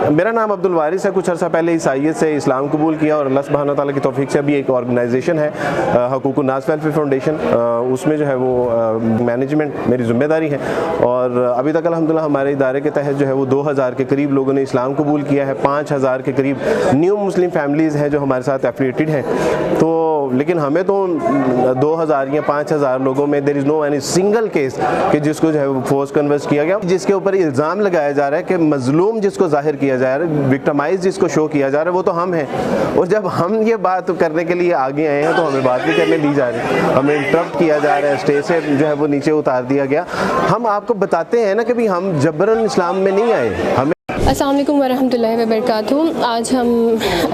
मेरा नाम अब्दुल वारिस है। कुछ अर्सा पहले ईसाइयत से इस्लाम कबूल किया और अल्लाह सुब्हानहू तआला की तौफीक से अभी एक ऑर्गेनाइजेशन है हुकूकुन नास वेलफेयर फाउंडेशन, उसमें जो है वो मैनेजमेंट मेरी ज़िम्मेदारी है। और अभी तक अल्हम्दुलिल्लाह हमारे इदारे के तहत जो है वो 2000 के करीब लोगों ने इस्लाम कबूल किया है। 5000 के करीब न्यू मुस्लिम फैमिलीज़ हैं जो हमारे साथ एफिलिएटेड हैं। तो लेकिन हमें तो 2000 या 5000 लोगों में there is no any single case कि जिसको जो है वो फोर्स कन्वर्स किया गया, जिसके ऊपर इल्ज़ाम लगाया जा रहा है कि मजलूम जिसको जाहिर किया जा रहा है, विक्टिमाइज जिसको शो किया जा रहा है, वो तो हम हैं। और जब हम ये बात करने के लिए आगे आए हैं तो हमें बात भी करने दी जा रही है, हमें इंटरप्ट किया जा रहा है, स्टेज से जो है वो नीचे उतार दिया गया। हम आपको बताते हैं ना कि भाई हम जबरन इस्लाम में नहीं आए। हमें अस्सलाम वालेकुम वरहमतुल्लाहि वबरकातुहू। आज हम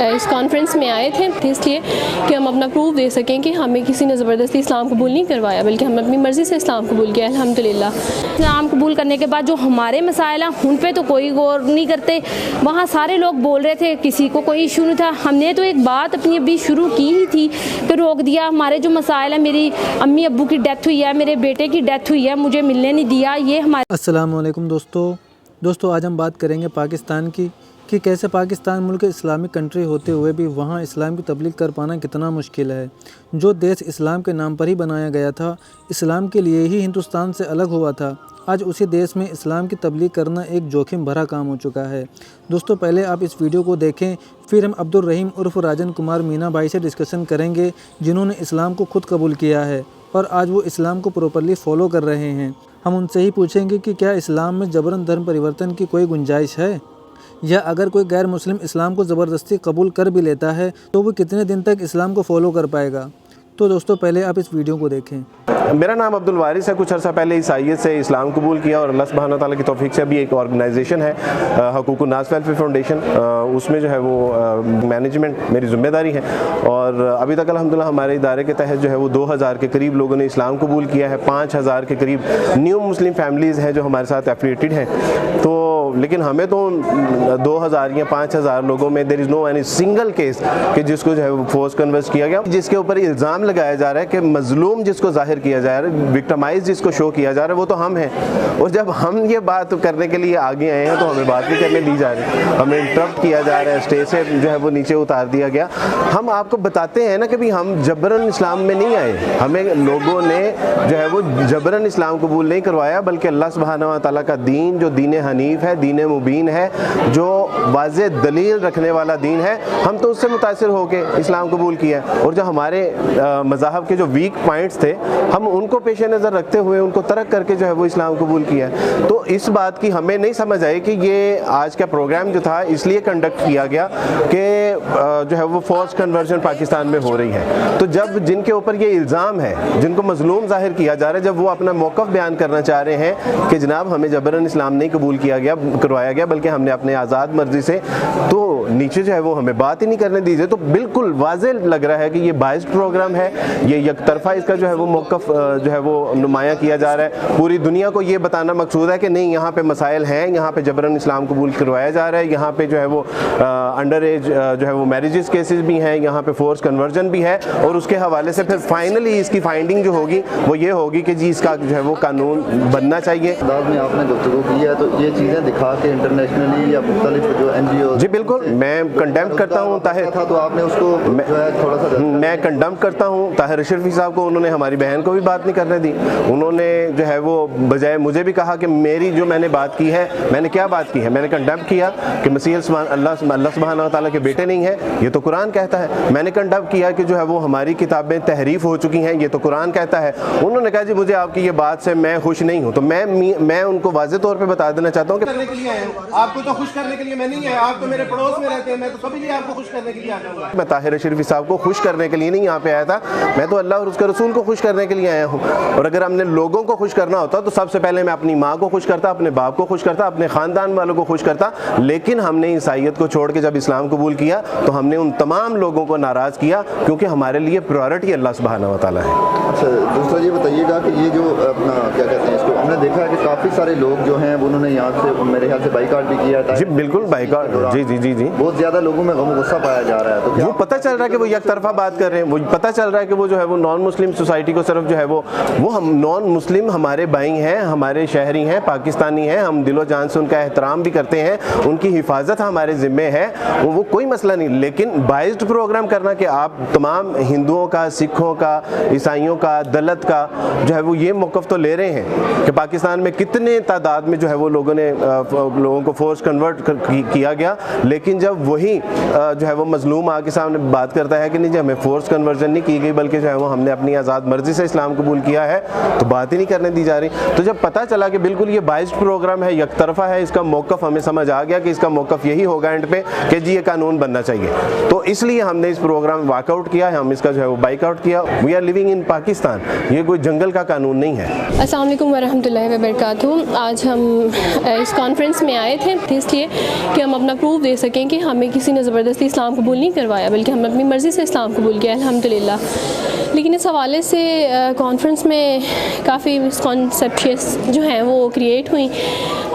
इस कॉन्फ्रेंस में आए थे इसलिए कि हम अपना प्रूफ दे सकें कि हमें किसी ने ज़बरदस्ती इस्लाम कबूल नहीं करवाया, बल्कि हम अपनी मर्ज़ी से इस्लाम कबूल किया अल्हम्दुलिल्लाह। इस्लाम कबूल करने के बाद जो हमारे मसाइल हैं उन पे तो कोई गौर नहीं करते। वहाँ सारे लोग बोल रहे थे, किसी को कोई इशू नहीं था। हमने तो एक बात अपनी अभी शुरू की ही थी, फिर रोक दिया। हमारे जो मसाइल हैं, मेरी अम्मी अब्बू की डेथ हुई है, मेरे बेटे की डेथ हुई है, मुझे मिलने नहीं दिया, ये हमारे। अस्सलाम वालेकुम दोस्तों आज हम बात करेंगे पाकिस्तान की कि कैसे पाकिस्तान मुल्क इस्लामिक कंट्री होते हुए भी वहाँ इस्लाम की तबलीग कर पाना कितना मुश्किल है। जो देश इस्लाम के नाम पर ही बनाया गया था, इस्लाम के लिए ही हिंदुस्तान से अलग हुआ था, आज उसी देश में इस्लाम की तबलीग करना एक जोखिम भरा काम हो चुका है। दोस्तों पहले आप इस वीडियो को देखें, फिर हम अब्दुल रहीम उर्फ राजन कुमार मीना भाई से डिस्कशन करेंगे, जिन्होंने इस्लाम को खुद कबूल किया है और आज वो इस्लाम को प्रॉपरली फॉलो कर रहे हैं। हम उनसे ही पूछेंगे कि क्या इस्लाम में जबरन धर्म परिवर्तन की कोई गुंजाइश है, या अगर कोई गैर मुस्लिम इस्लाम को ज़बरदस्ती कबूल कर भी लेता है तो वो कितने दिन तक इस्लाम को फॉलो कर पाएगा। तो दोस्तों पहले आप इस वीडियो को देखें। मेरा नाम अब्दुल वारिस है। कुछ अर्सा पहले ईसाइयत से इस्लाम कबूल किया और अल्लाह सुब्हानहू तआला की तौफीक से अभी एक ऑर्गेनाइजेशन है हुकूकुन नास वेलफेयर फाउंडेशन, उसमें जो है वो मैनेजमेंट मेरी ज़िम्मेदारी है। और अभी तक अल्हम्दुलिल्लाह हमारे इदारे के तहत जो है वो 2000 के करीब लोगों ने इस्लाम कबूल किया है। 5000 के करीब न्यू मुस्लिम फैमिलीज़ हैं जो हमारे साथ एफिलिएटेड हैं। तो लेकिन हमें तो 2000 या 5000 लोगों में there is no any single case कि जिसको जो है वो फोर्स कन्वर्स किया गया, जिसके ऊपर इल्ज़ाम लगाया जा रहा है कि मजलूम जिसको जाहिर किया जा रहा है, विक्टिमाइज जिसको शो किया जा रहा है, वो तो हम हैं। और जब हम ये बात करने के लिए आगे आए हैं तो हमें बात भी करने दी जा रही है, हमें इंटरप्ट किया जा रहा है, स्टेज से जो है वो नीचे उतार दिया गया। हम आपको बताते हैं ना कि भाई हम जबरन इस्लाम में नहीं आए। हमें लोगों ने जो है वो जबरन इस्लाम कबूल नहीं करवाया, बल्कि अल्लाह सुब्हानहू तआला का दीन जो दीन हनीफ है, दीन मुबीन है, जो वाज़े दलील रखने वाला दीन है, हम तो उससे मुतासिर होके इस्लाम कबूल किया। और जो हमारे मज़ाहब के जो वीक पॉइंट्स थे, हम उनको पेश नज़र रखते हुए उनको तर्क करके जो है वो इस्लाम कबूल किया। तो इस बात की हमें नहीं समझ आई कि ये आज का प्रोग्राम जो था इसलिए कंडक्ट किया गया कि जो है वो फोर्स कन्वर्जन पाकिस्तान में हो रही है। तो जब जिनके ऊपर ये इल्ज़ाम है, जिनको मजलूम जाहिर किया जा रहा है, जब वो अपना मौक़िफ़ बयान करना चाह रहे हैं कि जनाब हमें जबरन इस्लाम नहीं कबूल करवाया गया, बल्कि हमने अपने आज़ाद मर्जी से, तो नीचे जो है वो हमें बात ही नहीं करने दीजिए। तो बिल्कुल वाज़े लग रहा है कि ये बाइस्ड प्रोग्राम है, ये यकतरफा इसका जो है वो मौक़िफ़ जो है वो नुमायाँ किया जा रहा है। पूरी दुनिया को ये बताना मकसूद है कि नहीं, यहाँ पे मसाइल हैं, यहाँ पे जबरन इस्लाम कबूल करवाया जा रहा है, यहाँ पे जो है वो अंडर एज जो है वो मैरिजेस केसेस भी हैं, यहाँ पे फोर्स कन्वर्जन भी है। और उसके हवाले से फिर फाइनली इसकी फाइंडिंग जो होगी वो ये होगी कि जी इसका जो है वो कानून बनना चाहिए। में आपने गुफ्तगू की है तो ये चीज़ें दिखा के इंटरनेशनली या मुख्तलिफ जो NGO, जी बिल्कुल मैं कंडेम करता हूँ ताहिर था, तो आपने उसको जो है थोड़ा सा मैं कंडेम करता हूँ ताहिर शरीफी साहब को। उन्होंने हमारी बहन को भी बात नहीं करने दी। उन्होंने जो है वो बजाय मुझे भी कहा कि मेरी जो मैंने बात की है, मैंने क्या बात की है, मैंने कंडेम किया कि मसीह अल्लाह सुब्हानहू तआला के बेटे नहीं है, ये तो कुरान कहता है। मैंने कंडेम किया कि जो है वो हमारी किताबें तहरीफ हो चुकी हैं, ये तो कुरान कहता है। उन्होंने कहा जी मुझे आपकी ये बात से मैं खुश नहीं हूँ। तो मैं उनको वाज़े तौर पे बता देना चाहता हूँ कि करने के लिए आया हूँ, आपको तो खुश करने के लिए मैं नहीं आया। आप तो मेरे पड़ोस में रहते हैं, मैं तो कभी नहीं आपको खुश करने के लिए आया हूँ। मैं ताहिर शरीफी साहब को खुश करने के लिए नहीं यहाँ पे आया था, मैं तो अल्लाह और उसके रसूल को खुश करने के लिए आया हूँ। और अगर हमने लोगों को खुश करना होता तो सबसे पहले मैं अपनी माँ को खुश करता, अपने बाप को खुश करता, अपने ख़ानदान वालों को खुश करता। लेकिन हमने ईसाइयत को छोड़ के जब इस्लाम कबूल किया तो हमने उन तमाम लोगों को नाराज़ किया, क्योंकि हमारे लिए प्रायोरिटी अल्लाह सुब्हानहू तआला है। अच्छा दूसरा ये बताइएगा कि ये जो अपना क्या कहते हैं इसको, हमने देखा है कि काफ़ी सारे लोग जो हैं उन्होंने यहाँ से मेरे ख्याल से बाइकाट भी किया था। जी बिल्कुल बाइकाट, जी जी जी जी बहुत ज़्यादा लोगों में गम गुस्सा पाया जा रहा है। तो वो पता चल रहा है कि वो एक तरफा बात कर रहे हैं, वो पता चल چل رہا ہے کہ وہ جو ہے وہ نان مسلم سوسائٹی کو صرف جو ہے وہ ہم نان مسلم ہمارے بھائی ہیں, ہمارے شہری ہیں, پاکستانی ہیں, ہم دل و جان سے ان کا احترام بھی کرتے ہیں, ان کی حفاظت ہمارے ذمے ہے, وہ کوئی مسئلہ نہیں. لیکن بائزڈ پروگرام کرنا کہ آپ تمام ہندوؤں کا, سکھوں کا, عیسائیوں کا, دلت کا جو ہے وہ یہ موقف تو لے رہے ہیں کہ پاکستان میں کتنے تعداد میں جو ہے وہ لوگوں کو فورس کنورٹ کیا گیا, لیکن جب وہی جو ہے وہ مظلوم آ کے سامنے بات کرتا ہے کہ نہیں جی ہمیں فورس کنورژن نہیں کی گئی بلکہ جو ہے وہ ہم نے اپنی آزاد مرضی سے اسلام قبول کیا ہے, تو بات ہی نہیں کرنے دی جا رہی. تو جب پتہ چلا کہ بالکل یہ بائزڈ پروگرام ہے, یک طرفہ ہے, اس کا موقف ہمیں سمجھ آ گیا کہ اس کا موقف یہی ہوگا اینڈ پہ کہ جی یہ قانون بننا چاہیے, تو اس لیے ہم نے اس پروگرام واک آؤٹ کیا ہے, ہم اس کا جو ہے وہ بائک آؤٹ کیا. We are living in Pakistan, یہ کوئی جنگل کا قانون نہیں ہے. السلام علیکم ورحمۃ اللہ وبرکاتہ. آج ہم اس کانفرنس میں آئے تھے اس لیے کہ ہم اپنا پروف دے سکیں کہ ہمیں کسی نے زبردستی اسلام قبول نہیں کروایا بلکہ ہم نے اپنی مرضی سے اسلام قبول کیا الحمدللہ. لیکن اس حوالے سے کانفرنس میں کافی مسکنسیپشنز جو ہیں وہ کریٹ ہوئیں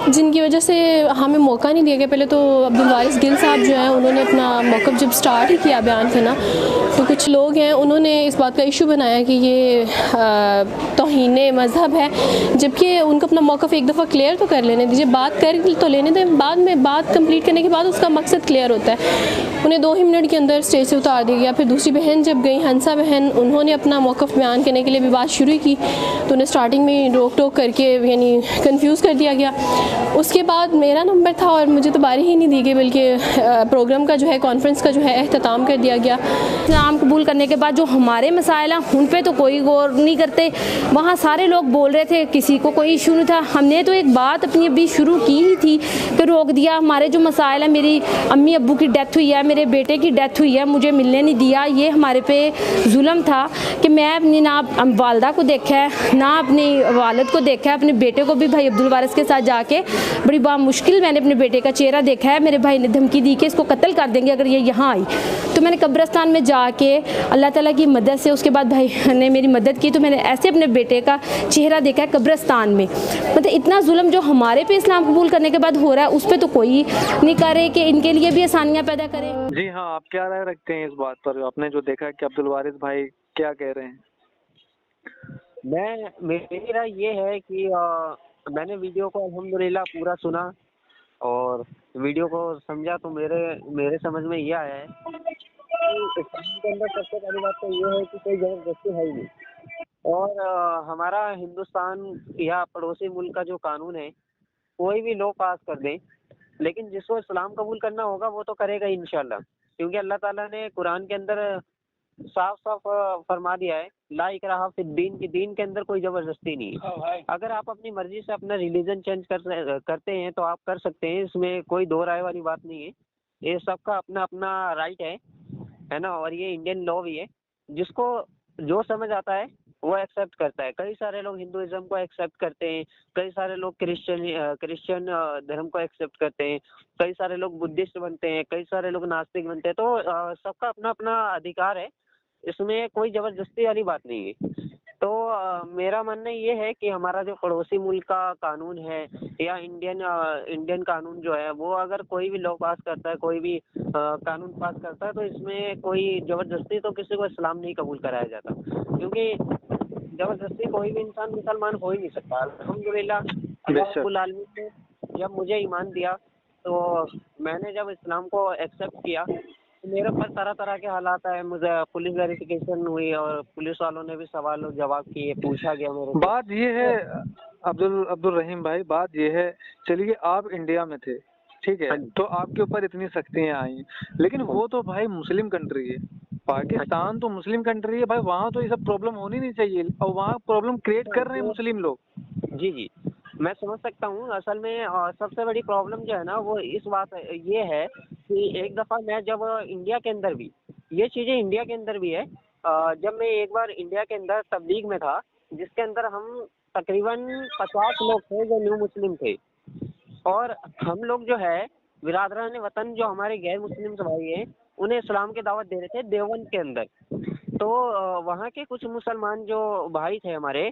جن کی وجہ سے ہمیں موقع نہیں دیا گیا. پہلے تو عبدالوارث گل صاحب جو ہیں انہوں نے اپنا موقف جب سٹارٹ ہی کیا بیان کرنا, تو کچھ لوگ ہیں انہوں نے اس بات کا ایشو بنایا کہ یہ توہین مذہب ہے, جبکہ ان کو اپنا موقف ایک دفعہ کلیئر تو کر لینے دیجیے, بات کر تو لینے دیں, بعد میں بات کمپلیٹ کرنے کے بعد اس کا مقصد کلیئر ہوتا ہے. انہیں 2 ہی منٹ کے اندر اسٹیج سے اتار دیا گیا. پھر دوسری بہن جب گئی, ہنسا بہن, انہوں نے اپنا موقف بیان کرنے کے لیے بھی بات شروع کی تو انہیں اسٹارٹنگ میں روک ٹوک کر کے یعنی کنفیوز کر دیا گیا. اس کے بعد میرا نمبر تھا اور مجھے تو باری ہی نہیں دی گئی بلکہ پروگرام کا جو ہے کانفرنس کا جو ہے اختتام کر دیا گیا. اسلام قبول کرنے کے بعد جو ہمارے مسائل ہیں ان پہ تو کوئی غور نہیں کرتے. وہاں سارے لوگ بول رہے تھے, کسی کو کوئی ایشو نہیں تھا. ہم نے تو ایک بات اپنی ابھی شروع کی ہی تھی کہ روک دیا. ہمارے جو مسائل ہیں, میری امی ابو کی ڈیتھ ہوئی ہے, میرے بیٹے کی ڈیتھ ہوئی ہے, مجھے ملنے نہیں دیا. یہ ہمارے پہ ظلم تھا کہ میں اپنی نہ والدہ کو دیکھا ہے نہ اپنی والد کو دیکھا ہے. اپنے بیٹے کو بھی بھائی عبدالوارث کے ساتھ جا کے بڑی مشکل میں نے اپنے بیٹے کا چہرہ دیکھا ہے. میرے بھائی نے دھمکی دی کہ اس کو قتل کر دیں گے اگر یہ یہاں آئی. تو میں نے قبرستان میں جا کے اللہ تعالیٰ کی مدد سے اس کے بعد بھائی نے میری مدد کی, تو میں نے ایسے اپنے بیٹے کا چہرہ دیکھا ہے قبرستان میں. مطلب اتنا ظلم جو ہمارے پہ اسلام قبول کرنے کے بعد ہو رہا ہے اس پہ تو کوئی نہیں کر رہے کہ ان کے لیے بھی آسانیاں پیدا کرے. جی ہاں, آپ کیا رائے رکھتے ہیں اس بات پر؟ آپ نے جو دیکھا کہ عبدالوارث بھائی کیا کہہ رہے ہیں. میری رائے یہ ہے کہ میں نے ویڈیو کو الحمدللہ پورا سنا اور ویڈیو کو سمجھا تو میرے سمجھ میں یہ آیا ہے کہ اسلام کے اندر سب سے پہلی بات تو یہ ہے کہ کوئی زبردستی ہے ہی نہیں. اور ہمارا ہندوستان یا پڑوسی ملک کا جو قانون ہے کوئی بھی لو پاس کر دیں, لیکن جس کو اسلام قبول کرنا ہوگا وہ تو کرے گا انشاءاللہ, کیونکہ اللہ تعالیٰ نے قرآن کے اندر صاف صاف فرما دیا ہے لا اکراہ فی الدین, کی دین کے اندر کوئی زبردستی نہیں ہے. اگر آپ اپنی مرضی سے اپنا ریلیجن چینج کرتے ہیں تو آپ کر سکتے ہیں, اس میں کوئی دو رائے والی بات نہیں ہے. یہ سب کا اپنا اپنا رائٹ ہے نا, اور یہ انڈین لا بھی ہے. جس کو جو سمجھ آتا ہے وہ ایکسیپٹ کرتا ہے. کئی سارے لوگ ہندوازم کو ایکسیپٹ کرتے ہیں, کئی سارے لوگ کرسچن دھرم کو ایکسیپٹ کرتے ہیں, کئی سارے لوگ بدھسٹ بنتے ہیں, کئی سارے لوگ ناستک بنتے ہیں. تو سب کا اپنا اپنا ادھیکار ہے, اس میں کوئی زبردستی والی بات نہیں ہے. تو میرا ماننا یہ ہے کہ ہمارا جو پڑوسی ملک کا قانون ہے یا انڈین قانون جو ہے وہ اگر کوئی بھی لا پاس کرتا ہے, کوئی بھی قانون پاس کرتا ہے, تو اس میں کوئی زبردستی تو کسی کو اسلام نہیں قبول کرایا جاتا, کیونکہ زبردستی کوئی بھی انسان مسلمان ہو ہی نہیں سکتا. الحمدللہ اللہ رب العالمین نے جب مجھے ایمان دیا تو میں نے جب اسلام کو ایکسیپٹ کیا تو میرے پر طرح طرح کے حالات آئے. مجھے پولیس ویریفیکیشن ہوئی اور پولیس والوں نے بھی سوال و جواب کیے, پوچھا گیا میرے. بات یہ ہے عبدالرحیم بھائی, بات یہ ہے, چلیے آپ انڈیا میں تھے, ٹھیک ہے, تو آپ کے اوپر اتنی سختیاں آئیں, لیکن وہ تو بھائی مسلم کنٹری ہے, پاکستان تو مسلم کنٹری ہے بھائی, وہاں تو یہ سب پرابلم ہونی نہیں چاہیے, اور وہاں پرابلم کریٹ کر رہے ہیں مسلم لوگ. جی میں سمجھ سکتا ہوں. اصل میں سب سے بڑی پرابلم جو ہے نا وہ اس بات یہ ہے کہ ایک دفعہ میں جب انڈیا کے اندر بھی یہ چیزیں انڈیا کے اندر بھی ہے, جب میں ایک بار انڈیا کے اندر تبلیغ میں تھا جس کے اندر ہم تقریباً 50 لوگ تھے جو نیو مسلم تھے, اور ہم لوگ جو ہے برادران وطن جو ہمارے غیر مسلم بھائی ہیں انہیں اسلام کی دعوت دے رہے تھے دیوبند کے اندر. تو وہاں کے کچھ مسلمان جو بھائی تھے ہمارے,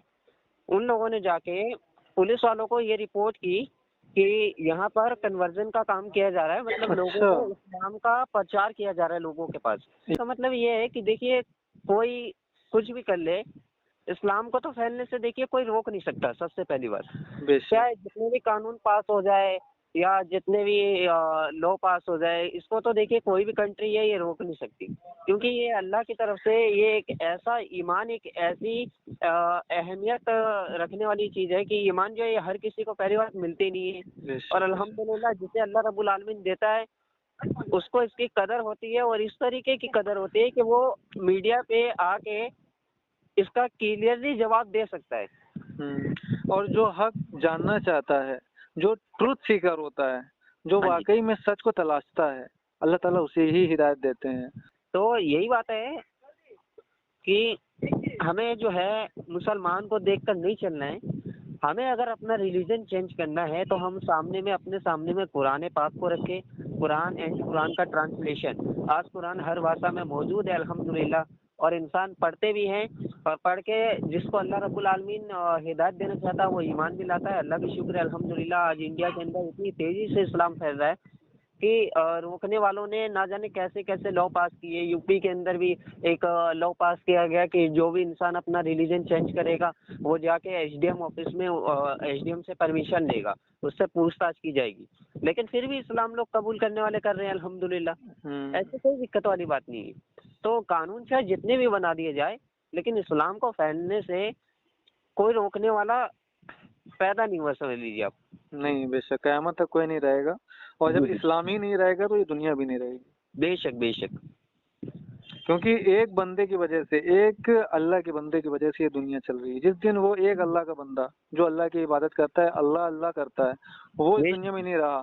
ان لوگوں نے جا کے پولیس والوں کو یہ رپورٹ کی کہ یہاں پر کنورژن کا کام کیا جا رہا ہے, مطلب لوگوں کو اسلام کا پرچار کیا جا رہا ہے لوگوں کے پاس. اس کا مطلب یہ ہے کہ دیکھیے کوئی कुछ भी कर ले, इस्लाम को तो फैलने से देखिए कोई रोक नहीं सकता। सबसे पहली बात, बेशक चाहे जितने भी कानून पास हो जाए या जितने भी लॉ पास हो जाए, इसको तो देखिए कोई भी कंट्री है ये रोक नहीं सकती, क्योंकि ये अल्लाह की तरफ से ये एक ऐसा ईमान, एक ऐसी अहमियत रखने वाली चीज़ है कि ईमान जो है ये हर किसी को पहली बात मिलती नहीं है। बेशक और अल्हम्दुलिल्लाह जिसे अल्लाह रब्बुल आलमीन देता है उसको इसकी कदर होती है, और इस तरीके की कदर होती है कि वो मीडिया पे आके इसका क्लियरली जवाब दे सकता है। और जो हक जानना चाहता है, जो ट्रूथ सीकर होता है, जो हाँ जी। वाकई में सच को तलाशता है, अल्लाह ताला उसे ही हिदायत देते हैं। तो यही बात है कि हमें जो है मुसलमान को देखकर नहीं चलना है। हमें अगर अपना रिलीजन चेंज करना है तो हम अपने सामने में कुरान पाक को रखें, कुरान एंड कुरान का ट्रांसलेशन। आज कुरान हर भाषा में मौजूद है अल्हम्दुलिल्लाह, और इंसान पढ़ते भी हैं, और पढ़ के जिसको अल्लाह रब्बुल आलमीन हिदायत देना चाहता है वो ईमान भी लाता है। अल्लाह की शुक्र है अल्हम्दुलिल्लाह, आज इंडिया के अंदर इतनी तेज़ी से इस्लाम फैल रहा है कि रोकने वालों ने ना जाने कैसे कैसे लॉ पास किए। यूपी के अंदर भी एक लॉ पास किया गया कि जो भी इंसान अपना रिलीजन चेंज करेगा वो जाके एसडीएम ऑफिस में एसडीएम से परमिशन लेगा, उससे पूछताछ की जाएगी। लेकिन फिर भी इस्लाम लोग कबूल करने वाले कर रहे हैं अल्हम्दुलिल्लाह, ऐसे कोई दिक्कत वाली बात नहीं है। तो कानून चाहे जितने भी बना दिए जाए, लेकिन इस्लाम को फैलने से कोई रोकने वाला पैदा नहीं हुआ, समझ लीजिए आप। नहीं, बेशक क़यामत तक कोई नहीं रहेगा, और जब जी। इस्लाम ही नहीं रहेगा तो ये दुनिया भी नहीं रहेगी। बेशक बेशक। क्योंकि एक बंदे की वजह से, एक अल्लाह के बंदे की वजह से ये दुनिया चल रही है। जिस दिन वो एक अल्लाह का बंदा जो अल्लाह की इबादत करता है, अल्लाह अल्लाह करता है, वो इस बेशक। दुनिया में नहीं रहा,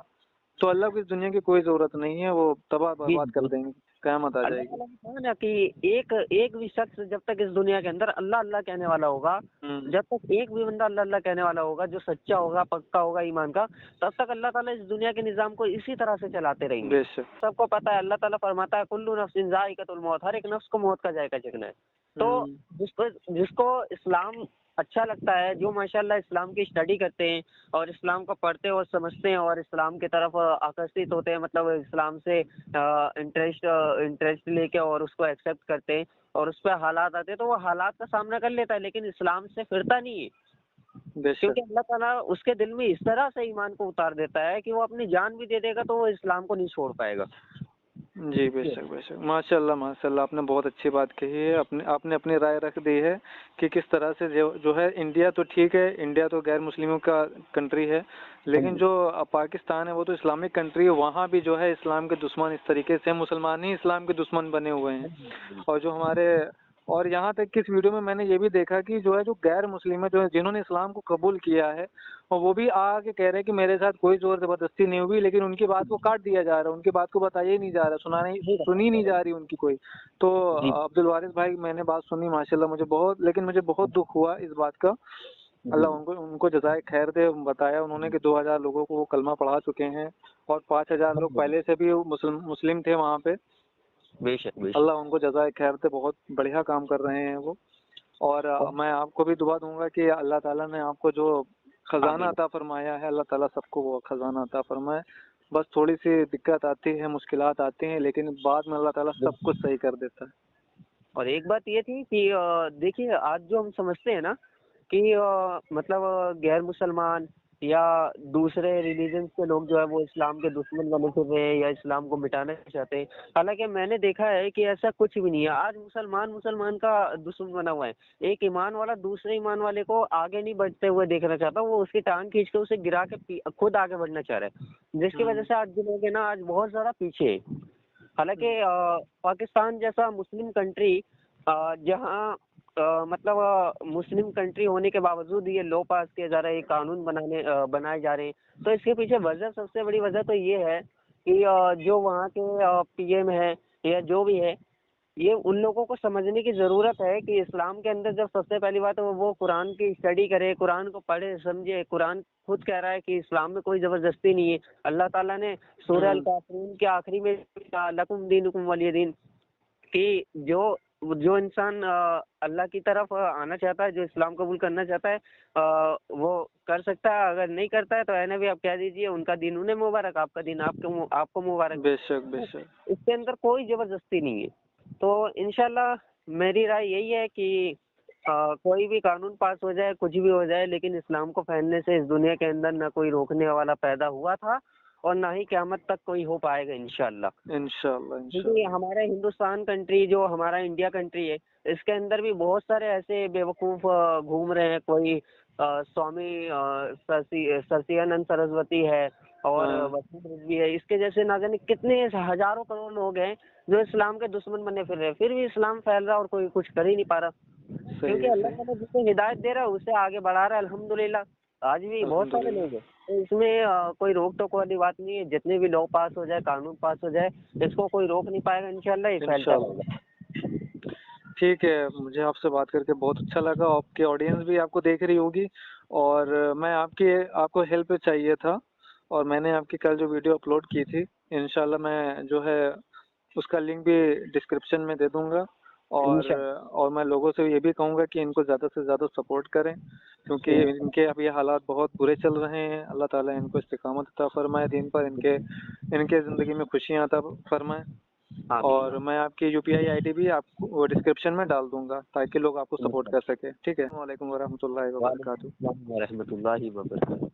तो अल्लाह को इस दुनिया की कोई जरूरत नहीं है, वो तबाह बर्बाद कर देंगे, क़यामत आ अल्लाह जाएगी। ताला ने कहा ना कि एक भी शख्स जब तक इस दुनिया के अंदर अल्लाह अल्लाह कहने वाला होगा, जब तक एक भी बंदा अल्लाह अल्लाह कहने वाला होगा जो सच्चा होगा, पक्का होगा ईमान का, तब तक अल्लाह ताला इस दुनिया के निज़ाम को इसी तरह से चलाते रहेंगे। बेशक। सबको पता है, अल्लाह ताला फरमाता है कुल्लू नफ्सिन ज़ाइक़तुल मौत, हर एक नफ्स को मौत का जायका चखना है। तो जिसको इस्लाम अच्छा लगता है, जो माशाल्लाह इस्लाम की स्टडी करते हैं और इस्लाम को पढ़ते और समझते हैं और इस्लाम की तरफ आकर्षित होते हैं, मतलब इस्लाम से इंटरेस्ट लेके और उसको एक्सेप्ट करते हैं, और उस पर हालात आते हैं तो वो हालात का सामना कर लेता है, लेकिन इस्लाम से फिरता नहीं है। बेशक। क्योंकि अल्लाह ताला उसके दिल में इस तरह से ईमान को उतार देता है कि वो अपनी जान भी दे देगा तो वो इस्लाम को नहीं छोड़ पाएगा। जी, बेशक बेशक, माशाल्लाह माशाल्लाह, आपने बहुत अच्छी बात कही है। आपने अपनी राय रख दी है कि किस तरह से जो है, इंडिया तो ठीक है, इंडिया तो गैर मुस्लिमों का कंट्री है, लेकिन जो पाकिस्तान है वो तो इस्लामिक कंट्री है। वहाँ भी जो है इस्लाम के दुश्मन इस तरीके से, मुसलमान ही इस्लाम के दुश्मन बने हुए हैं। और जो हमारे, और यहाँ तक कि इस वीडियो में मैंने ये भी देखा कि जो है, जो गैर मुस्लिम है, जो जिन्होंने इस्लाम को कबूल किया है, और वो भी आके कह रहे हैं कि मेरे साथ कोई जोर जबरदस्ती नहीं हुई, लेकिन उनकी बात को काट दिया जा रहा है, उनकी बात को बताया ही नहीं जा रहा, सुनी नहीं जा रही उनकी कोई। तो अब्दुल वारिस भाई, मैंने बात सुनी माशाल्लाह, मुझे बहुत दुख हुआ इस बात का। अल्लाह उनको जज़ाए खैर दे। बताया उन्होंने कि 2000 लोगों को वो कलमा पढ़ा चुके हैं, और 5000 लोग पहले से भी मुस्लिम थे वहाँ पे। बेशक बेशक। अल्लाह उनको जज़ाए खैर दे, बहुत बढ़िया काम कर रहे हैं वो। और मैं आपको भी दुआ दूंगा कि अल्लाह ताला ने आपको जो खजाना अता फरमाया है, अल्लाह ताला सबको वो खजाना अता फरमाए। बस थोड़ी सी दिक्कत आती है, मुश्किलात आती हैं, लेकिन बाद में अल्लाह ताला सब कुछ सही कर देता है। और एक बात ये थी कि देखिए आज जो हम समझते हैं ना कि मतलब गैर मुसलमान या दूसरे रिलीजन के लोग जो है वो इस्लाम के दुश्मन बने फिर रहे हैं या इस्लाम को मिटाना चाहते हैं, हालांकि मैंने देखा है कि ऐसा कुछ भी नहीं है। आज मुसलमान का दुश्मन बना हुआ है। एक ईमान वाला दूसरे ईमान वाले को आगे नहीं बढ़ते हुए देखना चाहता, वो उसकी टांग खींच के उसे गिरा के खुद आगे बढ़ना चाह रहा है, जिसकी वजह से आज जो लोग हैं ना आज बहुत ज़्यादा पीछे है। हालांकि पाकिस्तान जैसा मुस्लिम कंट्री जहाँ मतलब मुस्लिम कंट्री होने के बावजूद ये लॉ पास किया जा रहा है, ये कानून बनाए जा रहे हैं, तो इसके पीछे वजह, सबसे बड़ी वजह तो ये है कि जो वहाँ के पीएम है या जो भी है, ये उन लोगों को समझने की ज़रूरत है कि इस्लाम के अंदर जब सबसे पहली बात है वो कुरान की स्टडी करे, कुरान को पढ़े समझे। कुरान खुद कह रहा है कि इस्लाम में कोई ज़बरदस्ती नहीं है। अल्लाह ताला ने सूरह अल काफिरून के आखिरी में लकुम दीनुकुम वलिय दीन कि जो इंसान अल्लाह की तरफ आना चाहता है, जो इस्लाम कबूल करना चाहता है, वो कर सकता है। अगर नहीं करता है तो है ना भी आप कह दीजिए उनका दिन उन्हें मुबारक, आपका दिन आपको मुबारक। बेशक बेशक। इसके अंदर कोई ज़बरदस्ती नहीं है। तो इंशाल्लाह मेरी राय यही है कि कोई भी कानून पास हो जाए, कुछ भी हो जाए, लेकिन इस्लाम को फैलने से इस दुनिया के अंदर न कोई रोकने वाला पैदा हुआ था और ना ही क़यामत तक कोई हो पाएगा इंशाअल्लाह। इंशाल्लाह क्योंकि हमारे हिंदुस्तान कंट्री, जो हमारा इंडिया कंट्री है, इसके अंदर भी बहुत सारे ऐसे बेवकूफ़ घूम रहे हैं। कोई स्वामी सरसियानंद सरस्वती है और वसीम रिजवी है। इसके जैसे ना जाने कितने हजारों करोड़ लोग हैं जो इस्लाम के दुश्मन बने फिर रहे हैं, फिर भी इस्लाम फैल रहा है और कोई कुछ कर ही नहीं पा रहा। क्योंकि अल्लाह ताला जिसे हिदायत दे रहा है उसे आगे बढ़ा रहा है, अल्हम्दुलिल्लाह। आज भी बहुत सारे लोग हैं, तो इसमें कोई रोक टोक वाली बात नहीं है। जितने भी लॉ पास हो जाए, कानून पास हो जाए, इसको कोई रोक नहीं पाएगा इंशाअल्लाह, ये फैलता रहेगा। ठीक है, मुझे आपसे बात करके बहुत अच्छा लगा। आपकी ऑडियंस भी आपको देख रही होगी और मैं आपको हेल्प चाहिए था और मैंने आपकी कल जो वीडियो अपलोड की थी, इंशाल्लाह मैं जो है उसका लिंक भी डिस्क्रिप्शन में दे दूंगा और मैं लोगों से ये भी कहूँगा कि इनको ज़्यादा से ज़्यादा सपोर्ट करें, क्योंकि इनके अब ये हालात बहुत बुरे चल रहे हैं। अल्लाह ताला इनको इस्तिकामत अता फरमाए, दीन पर इनके ज़िंदगी में खुशियाँ अता फरमाए। और मैं आपकी UPI ID भी आपको डिस्क्रिप्शन में डाल दूंगा ताकि लोग आपको सपोर्ट कर सके। ठीक है, वालेकुम वरहमतुल्लाहि वबरकातुहू। रहमतुल्लाहि व बरकातहू।